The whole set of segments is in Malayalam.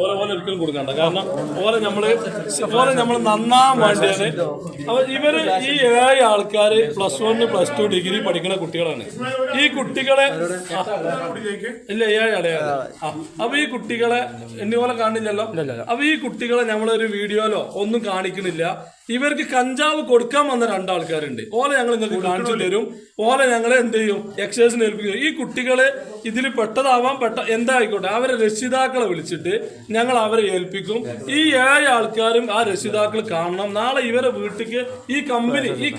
ഓരോ ഒരിക്കലും കൊടുക്കണ്ട. കാരണം ഓരോ നമ്മള് നന്നാൻ വേണ്ടിയാണ്. അപ്പൊ ഇവര് ഈ 7 ആൾക്കാര് +1 +2 ഡിഗ്രി പഠിക്കുന്ന കുട്ടികളാണ്. ഈ കുട്ടികളെ ഇല്ല 7 ആളെയാണ്. അപ്പൊ ഈ കുട്ടികളെ എന്നുപോലെ കാണില്ലല്ലോ. അപ്പൊ ഈ കുട്ടികളെ നമ്മളൊരു വീഡിയോയിലോ ഒന്നും കാണിക്കണില്ല. ഇവർക്ക് കഞ്ചാവ് കൊടുക്കാൻ വന്ന 2 ആൾക്കാരുണ്ട്. ഓലെ ഞങ്ങൾ നിങ്ങൾക്ക് കാണിച്ചു തരും. ഓലെ ഞങ്ങൾ എന്ത് ചെയ്യും, എക്സസൈസിന് ഏൽപ്പിക്കും. ഈ കുട്ടികളെ ഇതിൽ പെട്ടതാവാൻ എന്തായിക്കോട്ടെ അവരെ രക്ഷിതാക്കളെ വിളിച്ചിട്ട് ഞങ്ങൾ അവരെ ഏൽപ്പിക്കും. ഈ 7 ആൾക്കാരും ആ രക്ഷിതാക്കൾ കാണണം. നാളെ ഇവരെ വീട്ടിലേക്ക് ഈ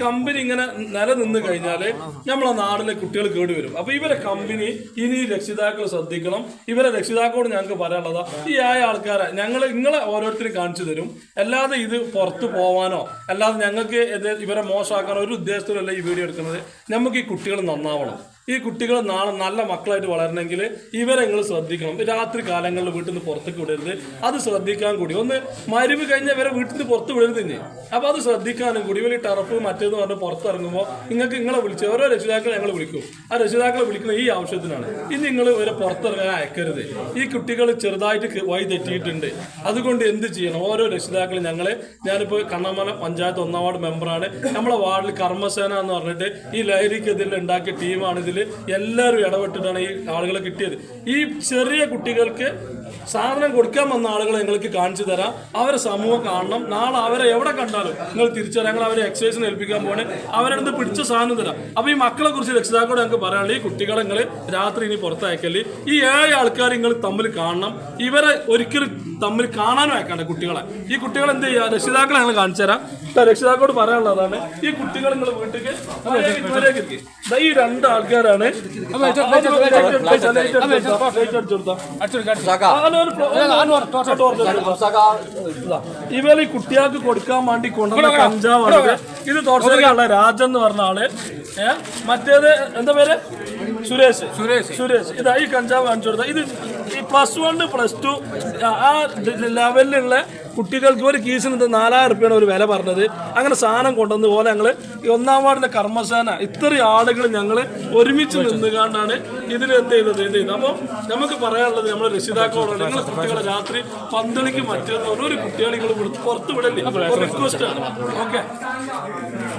കമ്പനി ഇങ്ങനെ നിലനിന്ന് കഴിഞ്ഞാല് നമ്മളെ നാട്ടിലെ കുട്ടികൾ കേടുവരും. അപ്പൊ ഇവരെ കമ്പനി ഇനി രക്ഷിതാക്കൾ ശ്രദ്ധിക്കണം. ഇവരെ രക്ഷിതാക്കളോട് ഞങ്ങൾക്ക് പറയാനുള്ളതാ, ഈ 7 ആൾക്കാരെ നിങ്ങളെ ഓരോരുത്തരും കാണിച്ചു തരും. അല്ലാതെ ഇത് പുറത്തു പോവാനോ അല്ലാതെ ഞങ്ങൾക്ക് ഇവരെ മോശമാക്കാനോ ഒരു ഉദ്ദേശത്തിലല്ല ഈ വീഡിയോ എടുക്കുന്നത്. നമുക്ക് ഈ കുട്ടികൾ നന്നാവണം. ഈ കുട്ടികൾ നാളെ നല്ല മക്കളായിട്ട് വളരണമെങ്കിൽ ഇവരെ നിങ്ങൾ ശ്രദ്ധിക്കണം. രാത്രി കാലങ്ങളിൽ വീട്ടിൽ നിന്ന് പുറത്തേക്ക് വിടരുത്. അത് ശ്രദ്ധിക്കാൻ കൂടി ഒന്ന് മരുവ് കഴിഞ്ഞാൽ ഇവരെ വീട്ടിൽ നിന്ന് പുറത്ത് വിടരുത് ഇനി. അപ്പൊ അത് ശ്രദ്ധിക്കാനും കൂടി ഇവർ ടർഫ് മറ്റേന്ന് പറഞ്ഞ് പുറത്തിറങ്ങുമ്പോൾ നിങ്ങളെ വിളിച്ച് ഓരോ രക്ഷിതാക്കളെ ഞങ്ങൾ വിളിക്കും. ആ രക്ഷിതാക്കളെ വിളിക്കുന്ന ഈ ആവശ്യത്തിനാണ്. ഇനി നിങ്ങൾ ഇവരെ പുറത്തിറങ്ങാൻ അയക്കരുത്. ഈ കുട്ടികൾ ചെറുതായിട്ട് വഴി തെറ്റിയിട്ടുണ്ട്. അതുകൊണ്ട് എന്ത് ചെയ്യണം, ഓരോ രക്ഷിതാക്കളും ഞാനിപ്പോൾ കണ്ണമല പഞ്ചായത്ത് 1-ാം വാർഡ് മെമ്പറാണ്. നമ്മളെ വാർഡിൽ കർമ്മസേന എന്ന് പറഞ്ഞിട്ട് ഈ ലഹരിക്കെതിരെ ഉണ്ടാക്കിയ ടീമാണ്. ഇതിൽ എല്ലാവരും ഇടപെട്ടിട്ടാണ് ഈ ആളുകളെ കിട്ടിയത്. ഈ ചെറിയ കുട്ടികൾക്ക് സാധനം കൊടുക്കാൻ വന്ന ആളുകളെ നിങ്ങൾക്ക് കാണിച്ചു തരാം. അവരെ സമൂഹം കാണണം. നാളെ അവരെ എവിടെ കണ്ടാലും നിങ്ങൾ തിരിച്ചറിയാം. ഞങ്ങൾ അവരെ എക്സസൈസിന് ഏൽപ്പിക്കാൻ പോകണേ. അവരുടെ പിടിച്ച സാധനം തരാം. അപ്പൊ ഈ മക്കളെ കുറിച്ച് രക്ഷിതാക്കളോട് ഞങ്ങൾക്ക് പറയാനുള്ളത്, ഈ കുട്ടികളെ നിങ്ങൾ രാത്രി ഇനി പുറത്തയക്കല്. ഈ 7 ആൾക്കാർ നിങ്ങൾ തമ്മിൽ കാണണം. ഇവരെ ഒരിക്കലും തമ്മിൽ കാണാനും അയക്കണ്ട കുട്ടികളെ. ഈ കുട്ടികളെ എന്ത് ചെയ്യുക, രക്ഷിതാക്കളെ ഞങ്ങൾ കാണിച്ചു തരാം. രക്ഷിതാക്കളോട് പറയാനുള്ളതാണ്, ഈ കുട്ടികൾ നിങ്ങൾ വീട്ടിലേക്ക് ഈ 2 ആൾക്കാരാണ്. ഇവർ ഈ കുട്ടികൾക്ക് കൊടുക്കാൻ വേണ്ടി കൊണ്ടുവന്ന കഞ്ചാവാണ്. ഇത് തോട്ടത്തിലുള്ള രാജൻ എന്ന് പറഞ്ഞ ആള്. മറ്റേത് എന്താ പേര്, സുരേഷ്. ഇതാ ഈ കഞ്ചാവ് കാണിച്ചു കൊടുത്ത. ഇത് ഈ +1 +2 ആ ലെവലിലുള്ള കുട്ടികൾക്ക് ഒരു കേസിന് 4000 രൂപയാണ് ഒരു വില പറഞ്ഞത്. അങ്ങനെ സാധനം കൊണ്ടുവന്ന് പോലെ ഞങ്ങൾ 1-ാം വാർഡിലെ കർമ്മസേന ഇത്രയും ആളുകൾ ഞങ്ങൾ ഒരുമിച്ച് നിന്നുകൊണ്ടാണ് ഇതിന് എന്ത് ചെയ്തത്. അപ്പോൾ നമുക്ക് പറയാനുള്ളത്, നമ്മുടെ രക്ഷിതാക്കളോട് നിങ്ങളെ കുട്ടികളെ രാത്രി 12 മറ്റേന്ന് ഒരു കുട്ടികളെ നിങ്ങൾ പുറത്ത് വിടല്ലേ, റിക്വസ്റ്റ് ആണ്. ഓക്കെ.